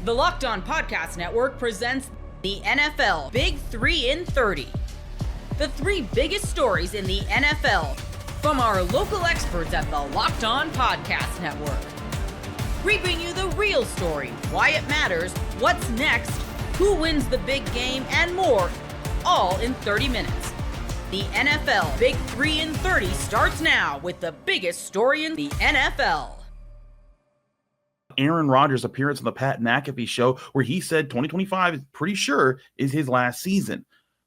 The Locked On Podcast Network presents the NFL Big 3 in 30. The three biggest stories in the NFL from our local experts at the Locked On Podcast Network. We bring you the real story, why it matters, what's next, who wins the big game, and more, all in 30 minutes. The NFL Big 3 in 30 starts now with the biggest story in the NFL. Aaron Rodgers' appearance on the Pat McAfee show where he said 2025 is pretty sure is his last season.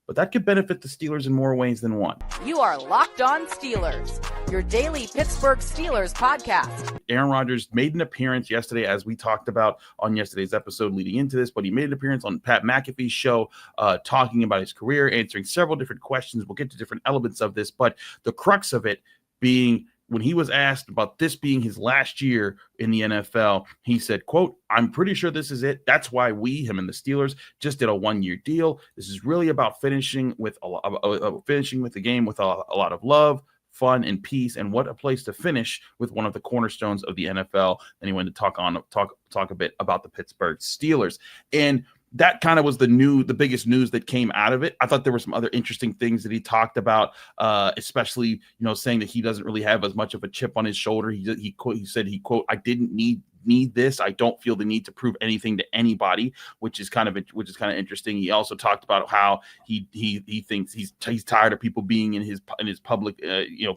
But that could benefit the Steelers in more ways than one. You are Locked On Steelers, your daily Pittsburgh Steelers podcast. Aaron Rodgers made an appearance yesterday, as we talked about on yesterday's episode leading into this, but he made an appearance on Pat McAfee's show talking about his career, answering several different questions. We'll get to different elements of this, but the crux of it being when he was asked about this being his last year in the NFL, he said, quote, "I'm pretty sure this is it. That's why him and the Steelers just did a one-year deal. This is really about finishing with the game with a lot of love, fun, and peace, and what a place to finish with one of the cornerstones of the NFL." And he went to talk a bit about the Pittsburgh Steelers. And that kind of was the biggest news that came out of it. I thought there were some other interesting things that he talked about, especially, saying that he doesn't really have as much of a chip on his shoulder. He said, "I didn't need this. I don't feel the need to prove anything to anybody," which is kind of interesting. He also talked about how he thinks he's tired of people being in his public,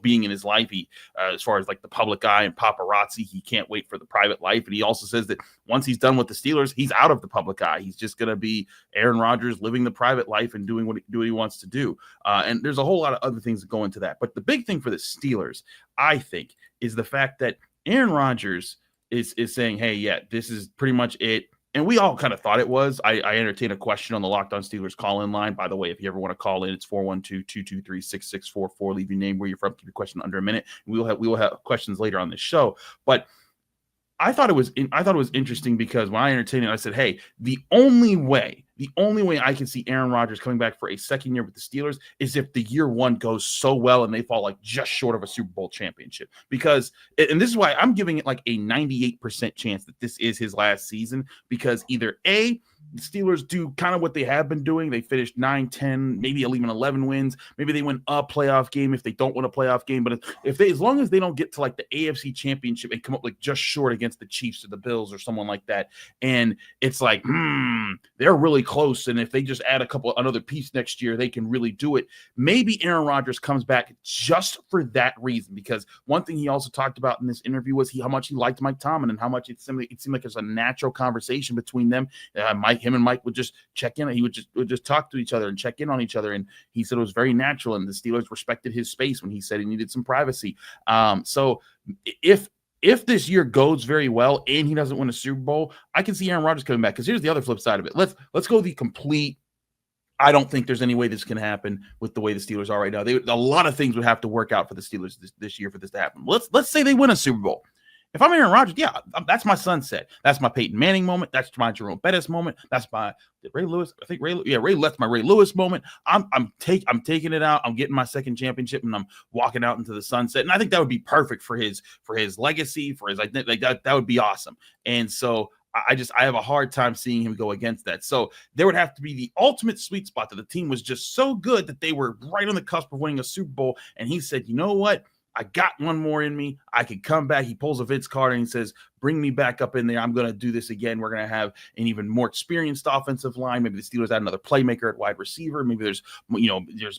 being in his life. As far as like the public eye and paparazzi, he can't wait for the private life. And he also says that once he's done with the Steelers, he's out of the public eye. He's just going to be Aaron Rodgers living the private life and doing what he wants to do. And there's a whole lot of other things that go into that. But the big thing for the Steelers, I think, is the fact that Aaron Rodgers is saying, "Hey, yeah, this is pretty much it." And we all kind of thought it was. I entertained a question on the Locked On Steelers call-in line. By the way, if you ever want to call in, it's 412-223-6644. Leave your name, where you're from, keep your question under a minute. We will have questions later on this show. But I thought it was interesting because when I entertained it, I said, "Hey, the only way I can see Aaron Rodgers coming back for a second year with the Steelers is if the year one goes so well and they fall like just short of a Super Bowl championship." Because, and this is why I'm giving it like a 98% chance that this is his last season, because either A, the Steelers do kind of what they have been doing. They finished 9-10, maybe even 11 wins. Maybe they win a playoff game if they don't win a playoff game. But as long as they don't get to like the AFC championship and come up like just short against the Chiefs or the Bills or someone like that, and it's like, they're really close. And if they just add another piece next year, they can really do it. Maybe Aaron Rodgers comes back just for that reason, because one thing he also talked about in this interview was how much he liked Mike Tomlin and how much it seemed like there's a natural conversation between them. Him and Mike would just check in. He would just talk to each other and check in on each other. And he said it was very natural, and the Steelers respected his space when he said he needed some privacy. So if this year goes very well and he doesn't win a Super Bowl, I can see Aaron Rodgers coming back. Because here's the other flip side of it. Let's go the complete. I don't think there's any way this can happen with the way the Steelers are right now. A lot of things would have to work out for the Steelers this year for this to happen. Let's say they win a Super Bowl. If I'm Aaron Rodgers, yeah, that's my sunset. That's my Peyton Manning moment. That's my Jerome Bettis moment. That's my Ray Lewis. I think Ray. That's my Ray Lewis moment. I'm taking it out. I'm getting my second championship, and I'm walking out into the sunset. And I think that would be perfect for his legacy, for his identity. Like that would be awesome. And so I have a hard time seeing him go against that. So there would have to be the ultimate sweet spot that the team was just so good that they were right on the cusp of winning a Super Bowl. And he said, "You know what? I got one more in me. I could come back." He pulls a Vince Carter and he says, "Bring me back up in there. I'm going to do this again. We're going to have an even more experienced offensive line. Maybe the Steelers add another playmaker at wide receiver. Maybe there's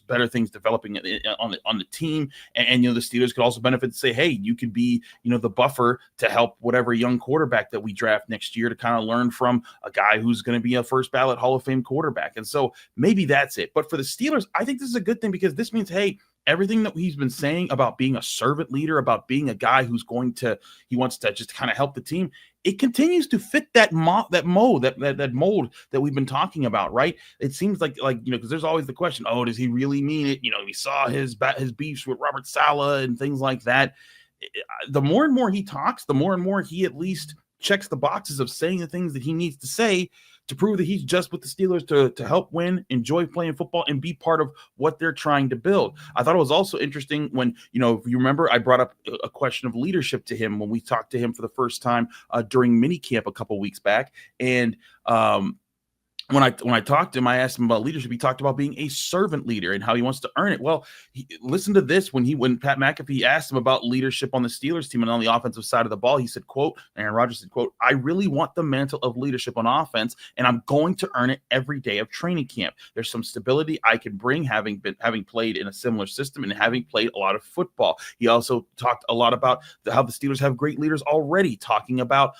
better things developing on the team. And the Steelers could also benefit to say, hey, you could be, the buffer to help whatever young quarterback that we draft next year to kind of learn from a guy who's going to be a first ballot Hall of Fame quarterback." And so maybe that's it. But for the Steelers, I think this is a good thing, because this means, hey, everything that he's been saying about being a servant leader, about being a guy he wants to just kind of help the team, it continues to fit that mold that we've been talking about, right? It seems like because there's always the question, oh, does he really mean it? We saw his beefs with Robert Saleh and things like that. The more and more he talks, the more and more he at least checks the boxes of saying the things that he needs to say to prove that he's just with the Steelers to help win, enjoy playing football, and be part of what they're trying to build. I thought it was also interesting when, if you remember, I brought up a question of leadership to him when we talked to him for the first time during minicamp a couple weeks back. And when I talked to him, I asked him about leadership. He talked about being a servant leader and how he wants to earn it. Well, listen to this. When Pat McAfee asked him about leadership on the Steelers team and on the offensive side of the ball, he said, quote, Aaron Rodgers said, quote, "I really want the mantle of leadership on offense, and I'm going to earn it every day of training camp. There's some stability I can bring having played in a similar system and having played a lot of football." He also talked a lot about how the Steelers have great leaders already, talking about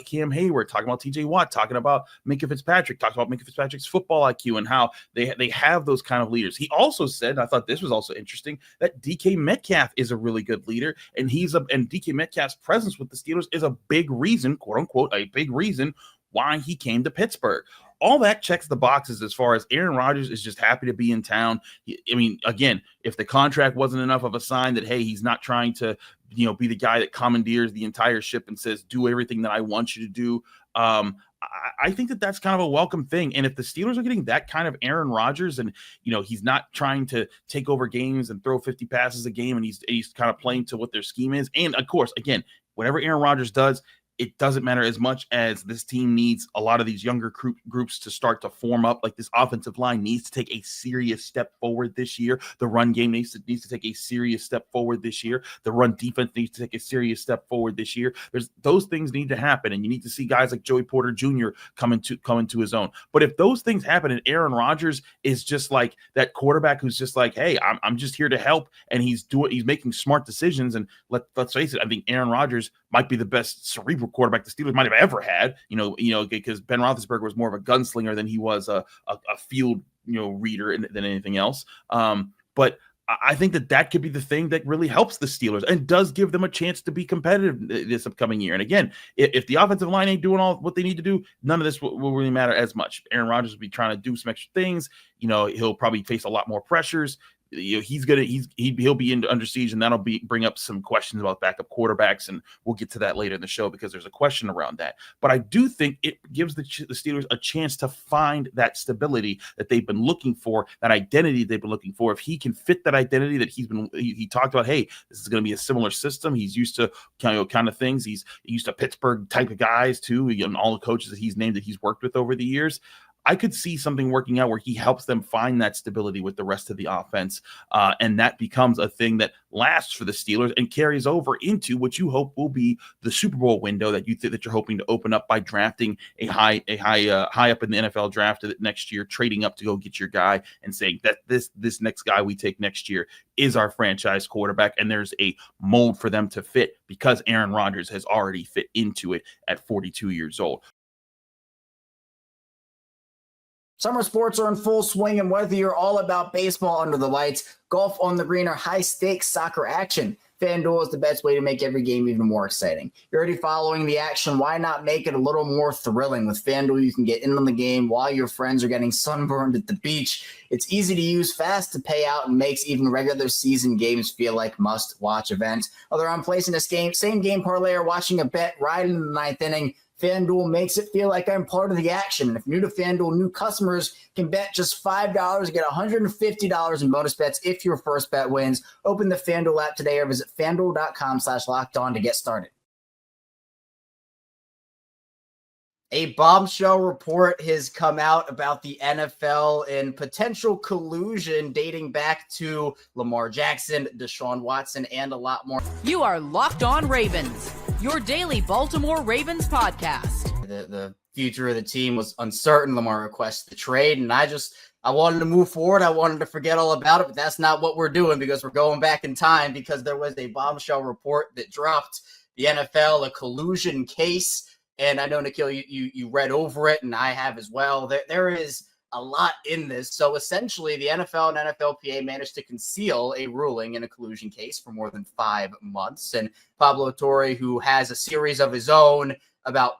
Cam Hayward, talking about TJ Watt, talking about Minka Fitzpatrick, talking about Minka Fitzpatrick's football IQ and how they have those kind of leaders. He also said, and I thought this was also interesting, that DK Metcalf is a really good leader, and DK Metcalf's presence with the Steelers is a big reason, quote unquote, a big reason why he came to Pittsburgh. All that checks the boxes as far as Aaron Rodgers is just happy to be in town. I mean, again, if the contract wasn't enough of a sign that, hey, he's not trying to, be the guy that commandeers the entire ship and says, do everything that I want you to do. I think that that's kind of a welcome thing. And if the Steelers are getting that kind of Aaron Rodgers and, he's not trying to take over games and throw 50 passes a game, and he's kind of playing to what their scheme is. And of course, again, whatever Aaron Rodgers does, it doesn't matter as much as this team needs a lot of these younger groups to start to form up. Like, this offensive line needs to take a serious step forward this year. The run game needs to take a serious step forward this year. The run defense needs to take a serious step forward this year. Those things need to happen, and you need to see guys like Joey Porter Jr. come into his own. But if those things happen and Aaron Rodgers is just like that quarterback who's just like, hey, I'm just here to help, and he's making smart decisions. And let's face it, I think Aaron Rodgers might be the best cerebral quarterback the Steelers might have ever had, because Ben Roethlisberger was more of a gunslinger than he was a field, reader than anything else. But I think that could be the thing that really helps the Steelers and does give them a chance to be competitive this upcoming year. And again, if the offensive line ain't doing all what they need to do, none of this will really matter as much. Aaron Rodgers will be trying to do some extra things. He'll probably face a lot more pressures. He'll be under siege, and that'll bring up some questions about backup quarterbacks, and we'll get to that later in the show because there's a question around that. But I do think it gives the Steelers a chance to find that stability that they've been looking for, that identity they've been looking for. If he can fit that identity that he talked about, hey, this is going to be a similar system. He's used to kind of things. He's used to Pittsburgh type of guys too, and all the coaches that he's named that he's worked with over the years. I could see something working out where he helps them find that stability with the rest of the offense, and that becomes a thing that lasts for the Steelers and carries over into what you hope will be the Super Bowl window that you're hoping to open up by drafting a high up in the NFL draft next year, trading up to go get your guy and saying that this next guy we take next year is our franchise quarterback, and there's a mold for them to fit because Aaron Rodgers has already fit into it at 42 years old. Summer sports are in full swing, and whether you're all about baseball under the lights, golf on the green, or high-stakes soccer action, FanDuel is the best way to make every game even more exciting. You're already following the action. Why not make it a little more thrilling? With FanDuel, you can get in on the game while your friends are getting sunburned at the beach. It's easy to use, fast to pay out, and makes even regular season games feel like must-watch events. Whether I'm placing a same-game parlay or watching a bet right in the ninth inning, FanDuel makes it feel like I'm part of the action. And if new to FanDuel, new customers can bet just $5 and get $150 in bonus bets if your first bet wins. Open the FanDuel app today or visit FanDuel.com/lockedon to get started. A bombshell report has come out about the NFL and potential collusion dating back to Lamar Jackson, Deshaun Watson, and a lot more. You are Locked On Ravens, your daily Baltimore Ravens podcast. The future of the team was uncertain. Lamar requested the trade, and I wanted to move forward. I wanted to forget all about it, but that's not what we're doing because we're going back in time because there was a bombshell report that dropped the NFL, a collusion case. And I know, Nikhil, you read over it, and I have as well. There is a lot in this. So essentially, the NFL and NFLPA managed to conceal a ruling in a collusion case for more than 5 months. And Pablo Torre, who has a series of his own about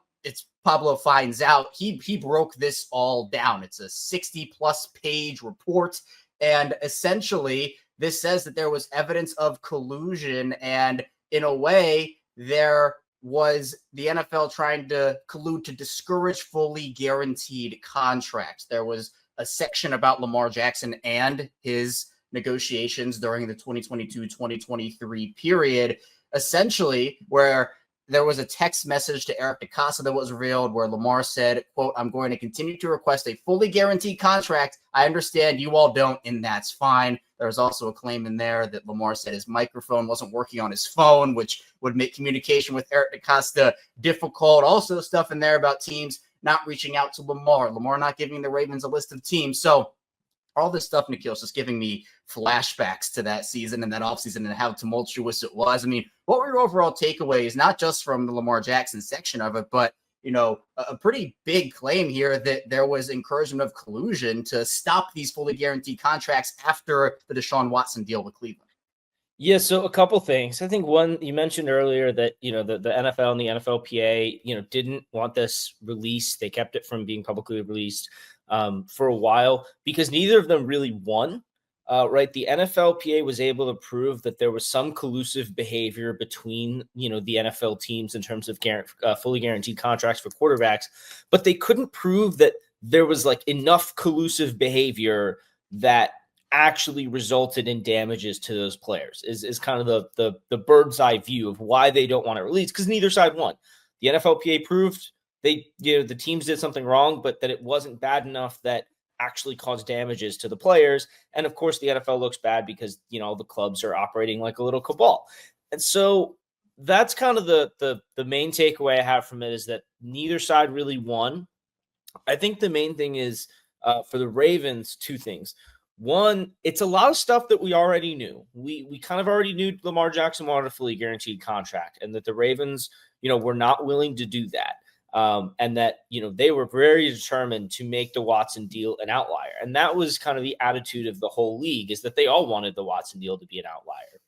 Pablo Finds Out, he broke this all down. It's a 60-plus page report. And essentially, this says that there was evidence of collusion, and in a way, there was the NFL trying to collude to discourage fully guaranteed contracts. There was a section about Lamar Jackson and his negotiations during the 2022-2023 period, essentially where there was a text message to Eric DeCosta that was revealed where Lamar said, quote, "I'm going to continue to request a fully guaranteed contract. I understand you all don't, and that's fine." There was also a claim in there that Lamar said his microphone wasn't working on his phone, which would make communication with Eric DeCosta difficult. Also stuff in there about teams not reaching out to Lamar not giving the Ravens a list of teams. So all this stuff, Nikhil, is just giving me flashbacks to that season and that offseason and how tumultuous it was. I mean, what were your overall takeaways, not just from the Lamar Jackson section of it, but, you know, a pretty big claim here that there was encouragement of collusion to stop these fully guaranteed contracts after the Deshaun Watson deal with Cleveland? Yeah, so a couple things. I think one, you mentioned earlier that, you know, the NFL and the NFLPA, you know, didn't want this released. They kept it from being publicly released for a while because neither of them really won, right? The NFLPA was able to prove that there was some collusive behavior between, you know, the NFL teams in terms of fully guaranteed contracts for quarterbacks, but they couldn't prove that there was like enough collusive behavior that actually resulted in damages to those players is kind of the bird's eye view of why they don't want to release, because neither side won. The NFLPA proved the teams did something wrong, but that it wasn't bad enough that actually caused damages to the players. And of course the NFL looks bad because, you know, the clubs are operating like a little cabal. And so that's kind of the main takeaway I have from it, is that neither side really won. I think the main thing is for the Ravens, two things. One, it's a lot of stuff that we already knew. We kind of already knew Lamar Jackson wanted a fully guaranteed contract, and that the Ravens, you know, were not willing to do that. And that, you know, they were very determined to make the Watson deal an outlier. And that was kind of the attitude of the whole league, is that they all wanted the Watson deal to be an outlier.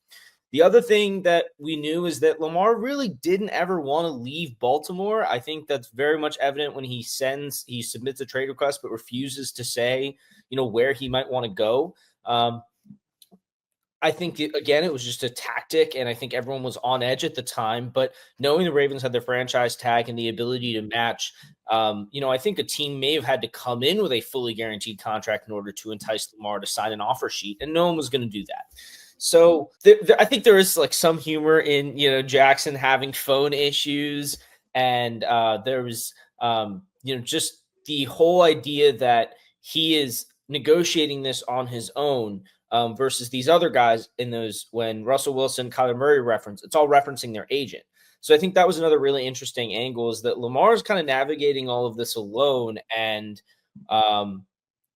The other thing that we knew is that Lamar really didn't ever want to leave Baltimore. I think that's very much evident when he submits a trade request, but refuses to say, you know, where he might want to go. I think, again, it was just a tactic, and I think everyone was on edge at the time. But knowing the Ravens had their franchise tag and the ability to match, you know, I think a team may have had to come in with a fully guaranteed contract in order to entice Lamar to sign an offer sheet, and no one was going to do that. So I think there is like some humor in, you know, Jackson having phone issues, and there was, you know, just the whole idea that he is negotiating this on his own versus these other guys in those, when Russell Wilson, Kyler Murray reference, it's all referencing their agent. So I think that was another really interesting angle, is that Lamar is kind of navigating all of this alone, and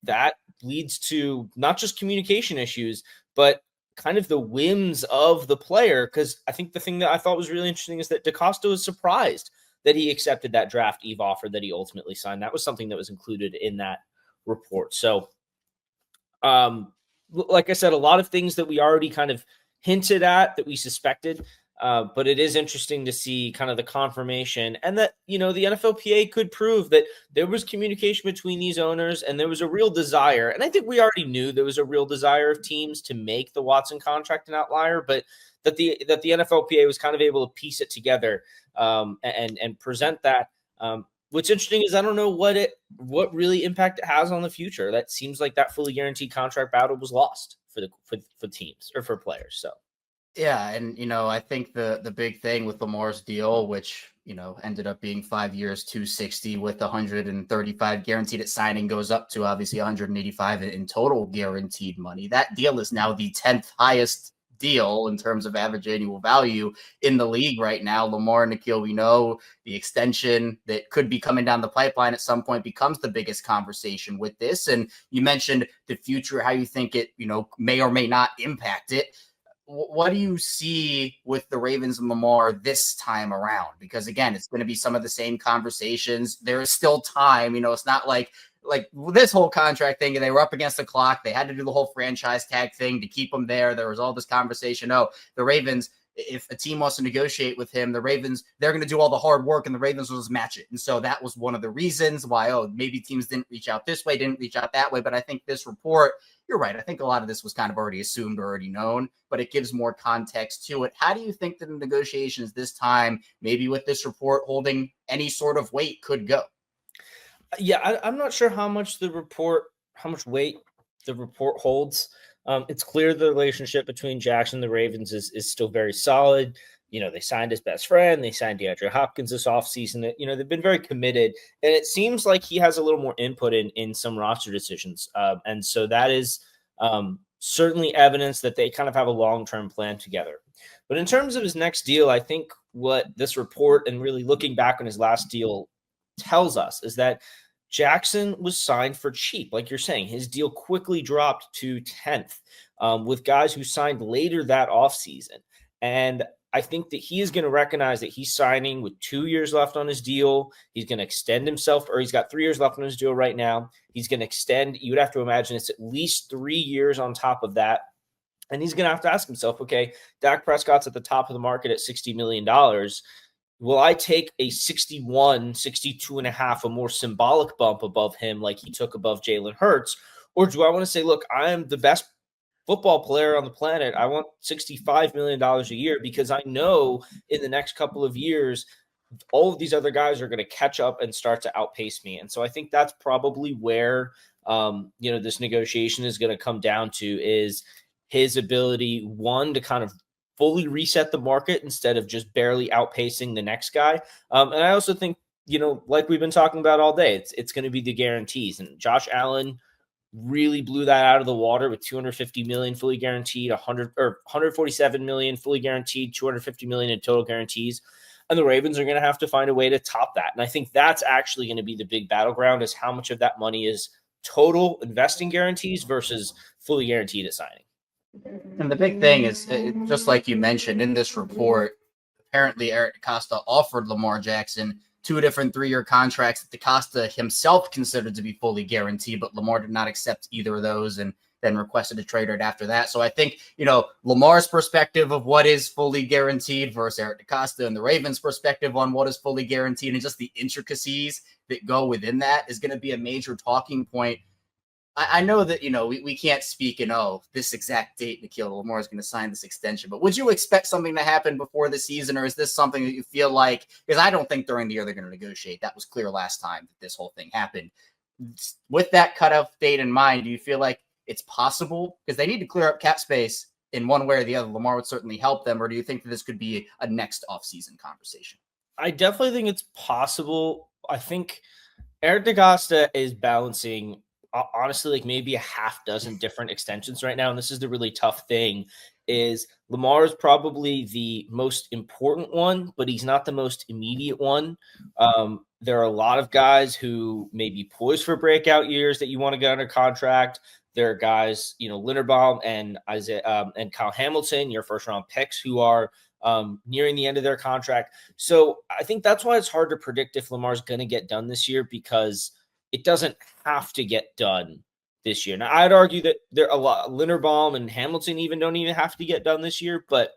that leads to not just communication issues, but kind of the whims of the player. Because I think the thing that I thought was really interesting is that DeCosta was surprised that he accepted that draft eve offer that he ultimately signed. That was something that was included in that report. So, like I said, a lot of things that we already kind of hinted at, that we suspected, but it is interesting to see kind of the confirmation, and that, you know, the NFLPA could prove that there was communication between these owners and there was a real desire. And I think we already knew there was a real desire of teams to make the Watson contract an outlier, but that the NFLPA was kind of able to piece it together and present that. What's interesting is I don't know what really impact it has on the future. That seems like that fully guaranteed contract battle was lost for teams or for players. So. Yeah, and, you know, I think the big thing with Lamar's deal, which, you know, ended up being 5 years, 260 with 135 guaranteed at signing, goes up to obviously 185 in total guaranteed money. That deal is now the 10th highest deal in terms of average annual value in the league right now. Lamar and Nikhil, we know the extension that could be coming down the pipeline at some point becomes the biggest conversation with this. And you mentioned the future, how you think it, you know, may or may not impact it. What do you see with the Ravens and Lamar this time around? Because again, it's going to be some of the same conversations. There is still time. You know, it's not like this whole contract thing, and they were up against the clock. They had to do the whole franchise tag thing to keep them there. There was all this conversation. Oh, the Ravens, if a team wants to negotiate with him, the Ravens, they're going to do all the hard work and the Ravens will just match it. And so that was one of the reasons why, maybe teams didn't reach out this way, didn't reach out that way. But I think this report, you're right. I think a lot of this was kind of already assumed, already known, but it gives more context to it. How do you think that the negotiations this time, maybe with this report holding any sort of weight, could go? Yeah, I'm not sure how much weight the report holds. It's clear the relationship between Jackson and the Ravens is still very solid. They signed his best friend. They signed DeAndre Hopkins this offseason. They've been very committed. And it seems like he has a little more input in some roster decisions. And so that is certainly evidence that they kind of have a long-term plan together. But in terms of his next deal, I think what this report and really looking back on his last deal tells us is that Jackson was signed for cheap. Like you're saying, his deal quickly dropped to 10th with guys who signed later that offseason. And I think that he is going to recognize that he's signing with 2 years left on his deal. He's going to extend himself, or he's got 3 years left on his deal right now. He's going to extend. You would have to imagine it's at least 3 years on top of that. And he's going to have to ask himself, okay, Dak Prescott's at the top of the market at $60 million. Will I take a 62 and a half, a more symbolic bump above him like he took above Jalen Hurts? Or do I want to say, look, I am the best football player on the planet. I want $65 million a year because I know in the next couple of years, all of these other guys are going to catch up and start to outpace me. And so I think that's probably where, this negotiation is going to come down to, is his ability, one, to kind of fully reset the market instead of just barely outpacing the next guy. And I also think, like we've been talking about all day, it's going to be the guarantees. And Josh Allen really blew that out of the water with $250 million fully guaranteed, $147 million fully guaranteed, $250 million in total guarantees. And the Ravens are going to have to find a way to top that. And I think that's actually going to be the big battleground, is how much of that money is total investing guarantees versus fully guaranteed at signing. And the big thing is, just like you mentioned in this report, apparently Eric DeCosta offered Lamar Jackson 2 different 3-year contracts that DeCosta himself considered to be fully guaranteed, but Lamar did not accept either of those and then requested a trade right after that. So I think, Lamar's perspective of what is fully guaranteed versus Eric DeCosta and the Ravens' perspective on what is fully guaranteed and just the intricacies that go within that is going to be a major talking point. I know that, we can't speak in, this exact date Nikhil Lamar is going to sign this extension, but would you expect something to happen before the season, or is this something that you feel like, because I don't think during the year they're going to negotiate. That was clear last time that this whole thing happened. With that cutoff date in mind, do you feel like it's possible? Because they need to clear up cap space in one way or the other. Lamar would certainly help them, or do you think that this could be a next offseason conversation? I definitely think it's possible. I think Eric DeCosta is balancing, honestly, like maybe a half dozen different extensions right now. And this is the really tough thing, is Lamar is probably the most important one, but he's not the most immediate one. There are a lot of guys who may be poised for breakout years that you want to get under contract. There are guys, Linderbaum and Isaiah and Kyle Hamilton, your first round picks, who are nearing the end of their contract. So I think that's why it's hard to predict if Lamar's going to get done this year, because it doesn't have to get done this year. Now, I'd argue that there are a lot. Linderbaum and Hamilton don't even have to get done this year. But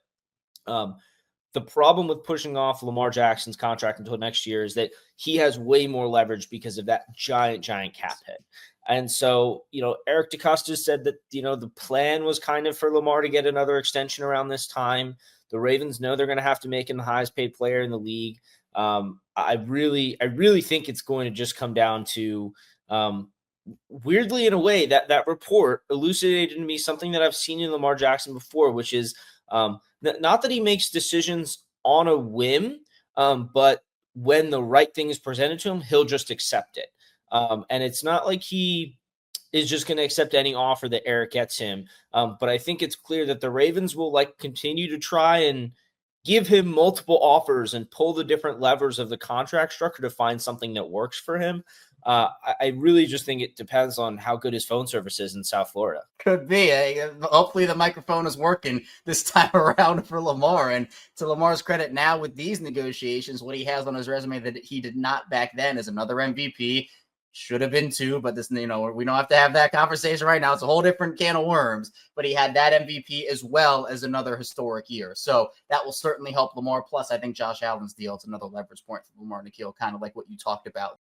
the problem with pushing off Lamar Jackson's contract until next year is that he has way more leverage because of that giant cap hit. And so, Eric DeCosta said that, the plan was kind of for Lamar to get another extension around this time. The Ravens know they're going to have to make him the highest paid player in the league. I really think it's going to just come down to, weirdly in a way, that report elucidated to me something that I've seen in Lamar Jackson before, which is not that he makes decisions on a whim, but when the right thing is presented to him, he'll just accept it. And it's not like he is just going to accept any offer that Eric gets him. But I think it's clear that the Ravens will continue to try and give him multiple offers and pull the different levers of the contract structure to find something that works for him. I really just think it depends on how good his phone service is in South Florida. Could be. Hopefully the microphone is working this time around for Lamar. And to Lamar's credit, now with these negotiations, what he has on his resume that he did not back then is another MVP, should have been 2, but this, we don't have to have that conversation right now. It's a whole different can of worms, but he had that MVP as well as another historic year. So that will certainly help Lamar. Plus, I think Josh Allen's deal, it's another leverage point for Lamar Nikhil, kind of like what you talked about.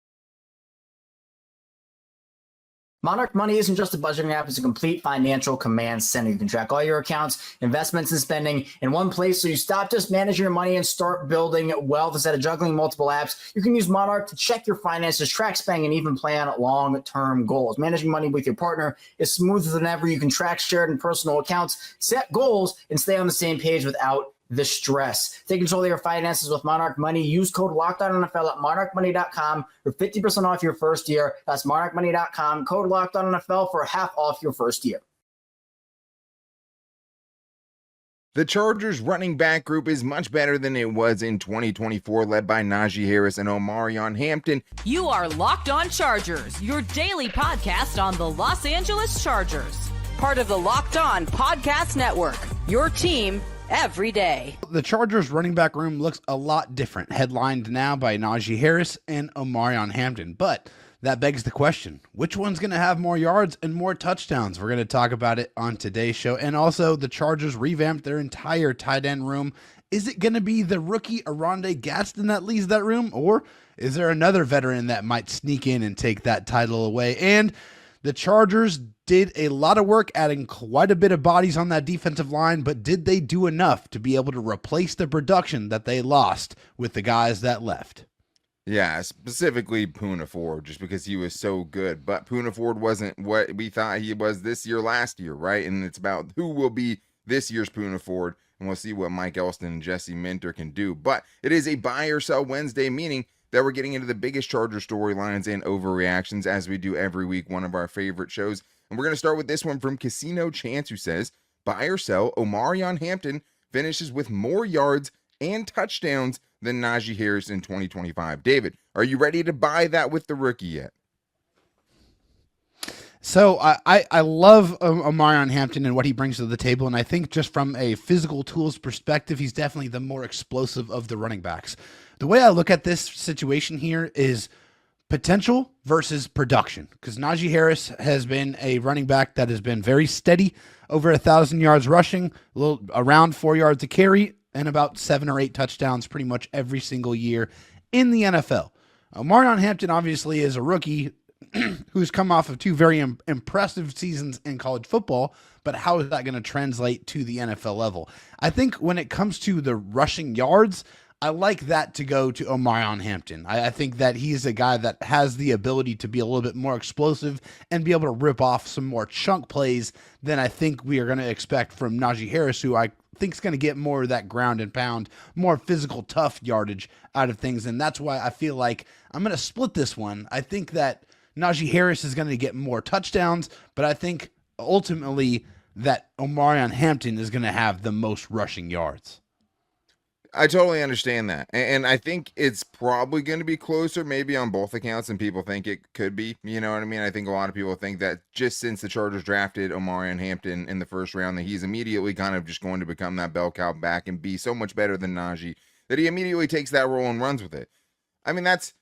Monarch Money isn't just a budgeting app, it's a complete financial command center. You can track all your accounts, investments, and spending in one place, so you stop just managing your money and start building wealth instead of juggling multiple apps. You can use Monarch to check your finances, track spending, and even plan long-term goals. Managing money with your partner is smoother than ever. You can track shared and personal accounts, set goals, and stay on the same page without the stress. Take control of your finances with Monarch Money. Use code LOCKEDONNFL at monarchmoney.com for 50% off your first year. That's monarchmoney.com. Code LOCKEDONNFL for half off your first year. The Chargers running back group is much better than it was in 2024, led by Najee Harris and Omarion Hampton. You are Locked On Chargers, your daily podcast on the Los Angeles Chargers. Part of the Locked On Podcast Network, your team every day. The Chargers running back room looks a lot different, headlined now by Najee Harris and Omarion Hampton. But that begs the question, which one's going to have more yards and more touchdowns? We're going to talk about it on today's show. And also, the Chargers revamped their entire tight end room. Is it going to be the rookie Aronde Gaston that leads that room? Or is there another veteran that might sneak in and take that title away? And the Chargers did a lot of work adding quite a bit of bodies on that defensive line, but did they do enough to be able to replace the production that they lost with the guys that left? Yeah, specifically Poona Ford, just because he was so good. But Poona Ford wasn't what we thought he was last year, right? And it's about who will be this year's Poona Ford, and we'll see what Mike Elston and Jesse Minter can do. But it is a buy or sell Wednesday, meaning that we're getting into the biggest Charger storylines and overreactions as we do every week, one of our favorite shows. And we're going to start with this one from Casino Chance, who says, buy or sell, Omarion Hampton finishes with more yards and touchdowns than Najee Harris in 2025. David, are you ready to buy that with the rookie yet? So I love Omarion Hampton and what he brings to the table, and I think just from a physical tools perspective, he's definitely the more explosive of the running backs. The way I look at this situation here is potential versus production, because Najee Harris has been a running back that has been very steady, over 1,000 yards rushing, around 4 yards a carry, and about 7 or 8 touchdowns pretty much every single year in the NFL. Omarion Hampton obviously is a rookie who's come off of 2 very impressive seasons in college football, but how is that going to translate to the NFL level? I think when it comes to the rushing yards, I like that to go to Omarion Hampton. I think that he's a guy that has the ability to be a little bit more explosive and be able to rip off some more chunk plays than I think we are going to expect from Najee Harris, who I think is going to get more of that ground and pound, more physical, tough yardage out of things. And that's why I feel like I'm going to split this one. I think that Najee Harris is going to get more touchdowns, but I think ultimately that Omarion Hampton is going to have the most rushing yards. I totally understand that. And I think it's probably going to be closer, maybe on both accounts, than people think it could be. You know what I mean? I think a lot of people think that just since the Chargers drafted Omarion Hampton in the first round, that he's immediately kind of just going to become that bell cow back and be so much better than Najee, that he immediately takes that role and runs with it. I mean, that's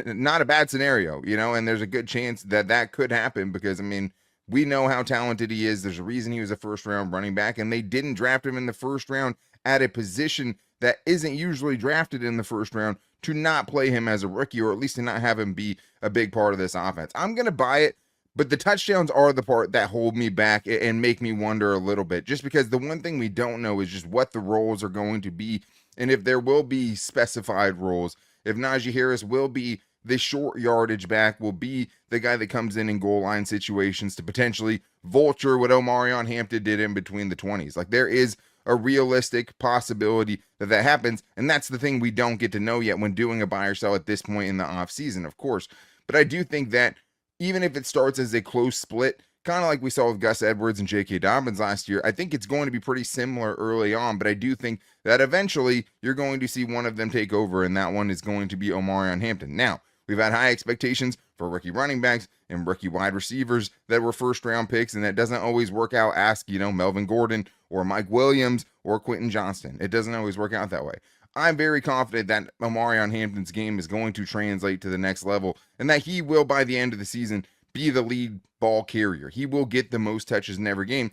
not a bad scenario, and there's a good chance that that could happen because, I mean, we know how talented he is. There's a reason he was a first-round running back, and they didn't draft him in the first round at a position that isn't usually drafted in the first round to not play him as a rookie, or at least to not have him be a big part of this offense. I'm going to buy it, but the touchdowns are the part that hold me back and make me wonder a little bit, just because the one thing we don't know is just what the roles are going to be, and if there will be specified roles, if Najee Harris will be the short yardage back, will be the guy that comes in goal line situations to potentially vulture what Omarion Hampton did in between the 20s. Like, there is a realistic possibility that that happens, and that's the thing we don't get to know yet when doing a buy or sell at this point in the offseason, of course. But I do think that even if it starts as a close split, kind of like we saw with Gus Edwards and J.K. Dobbins last year, I think it's going to be pretty similar early on, but I do think that eventually you're going to see one of them take over, and that one is going to be Omarion Hampton. Now, we've had high expectations for rookie running backs and rookie wide receivers that were first-round picks, and that doesn't always work out. Ask, Melvin Gordon or Mike Williams or Quentin Johnston. It doesn't always work out that way. I'm very confident that Omarion Hampton's game is going to translate to the next level and that he will, by the end of the season, be the lead ball carrier. He will get the most touches in every game.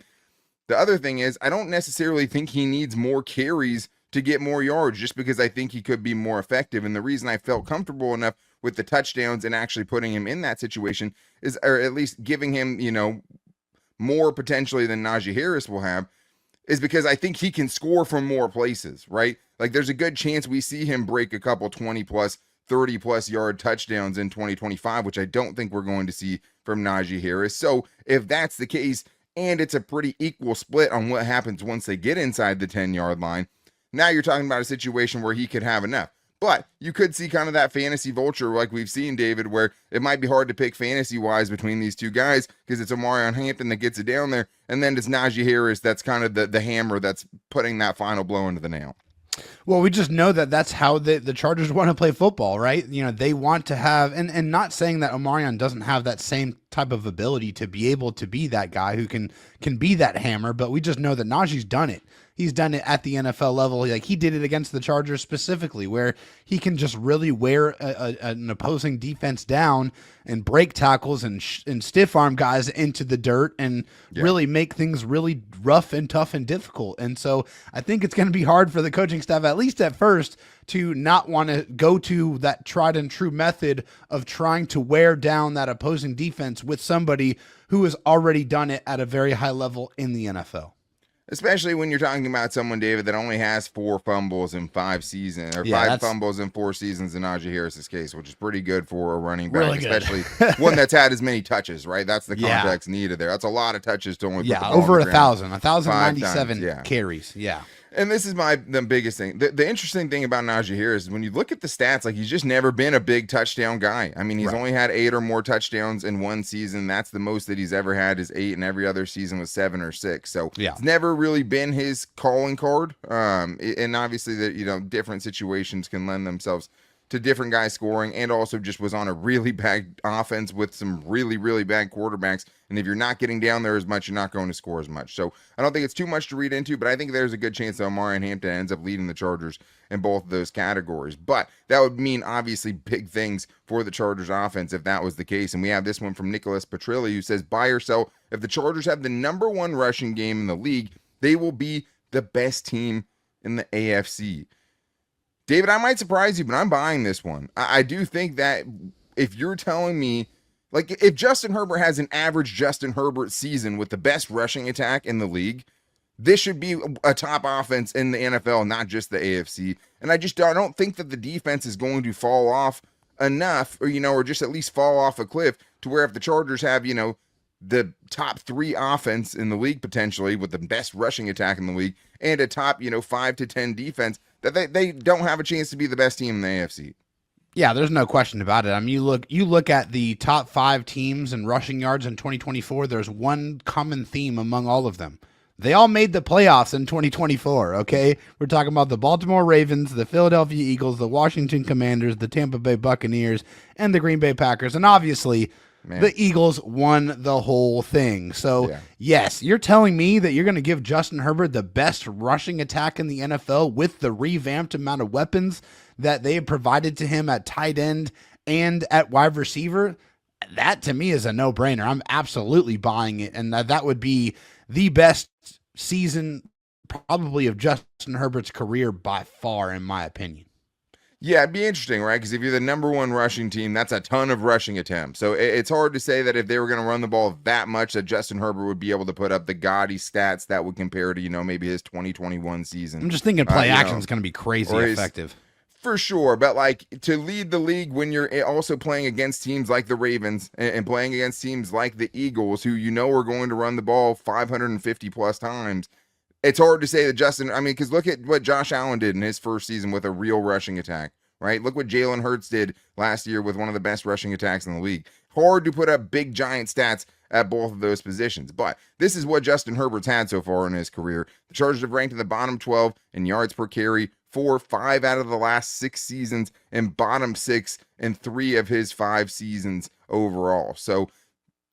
The other thing is, I don't necessarily think he needs more carries to get more yards, just because I think he could be more effective. And the reason I felt comfortable enough with the touchdowns and actually putting him in that situation is, or at least giving him, more potentially than Najee Harris will have, is because I think he can score from more places, right? Like, there's a good chance we see him break a couple 20 plus, 30 plus yard touchdowns in 2025, which I don't think we're going to see from Najee Harris. So if that's the case, and it's a pretty equal split on what happens once they get inside the 10-yard line, now you're talking about a situation where he could have enough. But you could see kind of that fantasy vulture like we've seen, David, where it might be hard to pick fantasy-wise between these two guys because it's Omarion Hampton that gets it down there, and then it's Najee Harris that's kind of the hammer that's putting that final blow into the nail. Well, we just know that that's how the Chargers want to play football, right? They want to have, and not saying that Omarion doesn't have that same type of ability to be able to be that guy who can be that hammer, but we just know that Najee's done it. He's done it at the NFL level. Like, he did it against the Chargers specifically, where he can just really wear an opposing defense down and break tackles and stiff arm guys into the dirt and really make things really rough and tough and difficult. And so I think it's going to be hard for the coaching staff, at least at first, to not want to go to that tried and true method of trying to wear down that opposing defense with somebody who has already done it at a very high level in the NFL. Especially when you're talking about someone, David, that only has 4 fumbles in 5 seasons, or 5 fumbles in 4 seasons in Najee Harris's case, which is pretty good for a running back, really especially one that's had as many touches, right? That's the context needed there. That's a lot of touches to only put the ball over on the ground. 1,097 carries. Yeah. And this is the biggest thing. The interesting thing about Najee Harris is when you look at the stats, like, he's just never been a big touchdown guy. I mean, he's only had 8 or more touchdowns in one season. That's the most that he's ever had is 8, and every other season was 7 or 6. So it's never really been his calling card. And obviously different situations can lend themselves to different guys scoring, and also just was on a really bad offense with some really, really bad quarterbacks. And if you're not getting down there as much, you're not going to score as much. So I don't think it's too much to read into, but I think there's a good chance that Omarion Hampton ends up leading the Chargers in both of those categories. But that would mean obviously big things for the Chargers offense if that was the case. And we have this one from Nicholas Petrilli, who says, buy or sell. If the Chargers have the number 1 rushing game in the league, they will be the best team in the AFC. David, I might surprise you, but I'm buying this one. I do think that if you're telling me, like, if Justin Herbert has an average Justin Herbert season with the best rushing attack in the league, this should be a top offense in the NFL, not just the AFC. And I don't think that the defense is going to fall off enough, or just at least fall off a cliff to where if the Chargers have, the top 3 offense in the league potentially with the best rushing attack in the league and a top, 5 to 10 defense, that they don't have a chance to be the best team in the AFC. Yeah, there's no question about it. I mean, you look at the top 5 teams in rushing yards in 2024, there's one common theme among all of them. They all made the playoffs in 2024, okay? We're talking about the Baltimore Ravens, the Philadelphia Eagles, the Washington Commanders, the Tampa Bay Buccaneers, and the Green Bay Packers. And obviously, the Eagles won the whole thing. So, yes, you're telling me that you're going to give Justin Herbert the best rushing attack in the NFL with the revamped amount of weapons that they have provided to him at tight end and at wide receiver? That, to me, is a no-brainer. I'm absolutely buying it, and that would be the best season probably of Justin Herbert's career by far, in my opinion. Yeah, it'd be interesting, right? Because if you're the number 1 rushing team, that's a ton of rushing attempts. So it's hard to say that if they were going to run the ball that much, that Justin Herbert would be able to put up the gaudy stats that would compare to, maybe his 2021 season. I'm just thinking play action is going to be crazy effective. For sure, but like to lead the league when you're also playing against teams like the Ravens and playing against teams like the Eagles, who are going to run the ball 550 plus times, it's hard to say that because look at what Josh Allen did in his first season with a real rushing attack, right? Look what Jalen Hurts did last year with one of the best rushing attacks in the league. Hard to put up big giant stats at both of those positions, but this is what Justin Herbert's had so far in his career. The Chargers have ranked in the bottom 12 in yards per carry 5 out of the last 6 seasons, and bottom 6 in 3 of his 5 seasons overall. So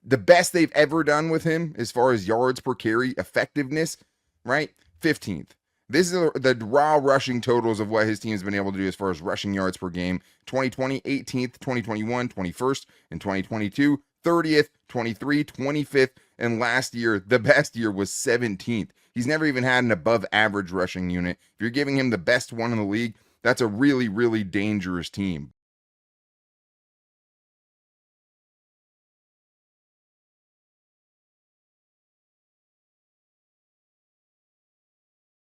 the best they've ever done with him as far as yards per carry effectiveness, right? 15th. This is the raw rushing totals of what his team's been able to do as far as rushing yards per game. 2020, 18th, 2021, 21st, and 2022, 30th, 23, 25th, and last year, the best year was 17th. He's never even had an above average rushing unit. If you're giving him the best one in the league, that's a really, really dangerous team.